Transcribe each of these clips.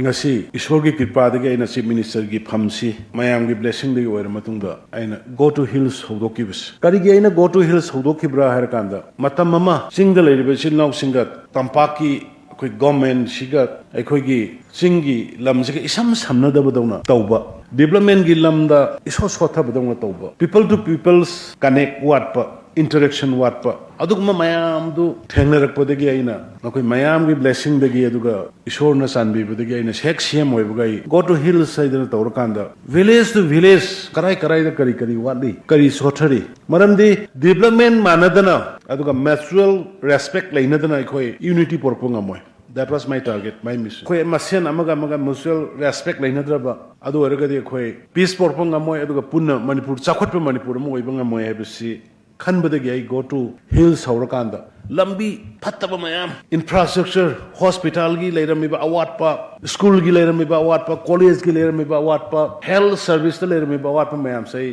ngasi ईश्वर की कृपा दगे आइना चीफ मिनिस्टर की फमसी मयाम की ब्लेसिंग दगे ओइर मतुंगदा आइना गो टू हिल्स होदोकिबस करिगे आइना गो टू हिल्स होदोकिब्रा हर कांदा मतम ममा चिंग द लेरिबे सिनाउ सिंगा तंपाकी कोई गवर्नमेंट सिगा अखोगी चिंगी लमजिगे इसम समनदबदौना तौबा डेवलपमेंट की लमदा इसो सोथबदौना तौबा पीपल टू पीपल्स कनेक्ट वाटपा interaction watpa adugma mayam du thengnarakpodagi aina nakoi mayam gi blessing dagi aduga ishor na sanbi bodagi aina shek cm oibugai go to hills side na tawrkanda village to village karai da kari wali kari sothari maramdi development manadana aduga mutual respect lainadana khoi unity porpunga moi. That was my target, my mission. Koi masian amaga mutual respect lainadraba adu oragadi khoi peace porpunga moi aduga punna manipur chakhotpa manipur mo oibanga moi habisi खनबदगी I go to hills हौरकांदा लंबी फत्तब मयाम infrastructure hospital की लेरमिबा अवाटपा school की लेरमिबा अवाटपा college की लेरमिबा अवाटपा हेल्थ सर्विस द लेरमिबा अवाटपा मयाम से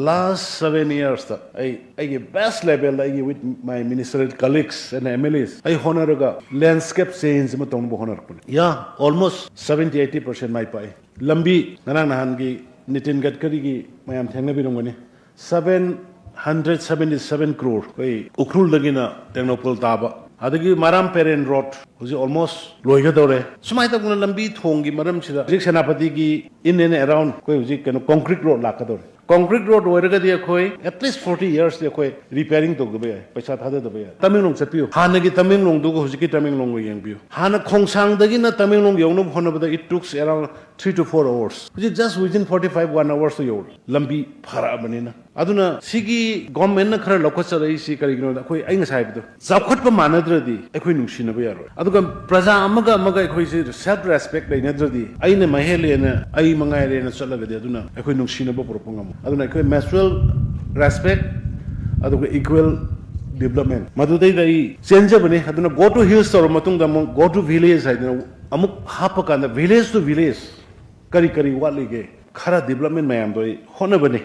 लास्ट 7 years ता आई बेस्ट लेवल आई with my ministerial colleagues and MLAs आई होनरगा लैंडस्केप चेंज म तोंब होनर या ऑलमोस्ट 70-80% माय पाई लंबी नना नहान की नितिन गडकरी की मयाम थेंगना बिरंगने 177 crore koi ukrul dagina technopol taba adagi maram parent road hoji almost loiga dore sumai ta guna lambi thongi maram sida jik senapati ki in and around koi hoji kano concrete road lakador concrete road oiraga dia khoi at least 40 years dia khoi repairing to gabe paisa thada dabe tamilong chapiu hana gi tamilong du hoji ki tamilong go yengbiu hana khongsang dagi na tamilong yongno honabada it took around 3 to 4 hours which is just within 1 hours to yor lambi phara banina aduna sigi government na khara lokha rai si kari gino khoi ai nga saibdo zakhatpa manadradi ekhoi nungsi na bayaro aduga praja amaga ekhoi si self respect lai nadradi aina mahele na ai mangai le na chalaga de aduna ekhoi nungsi na bo propongam aduna ekhoi mutual respect aduga equal development madudai dai change bane aduna go to hills or matung da go to village haidna amuk hapaka na village to village kari wali ge khara development mayam doi hona bane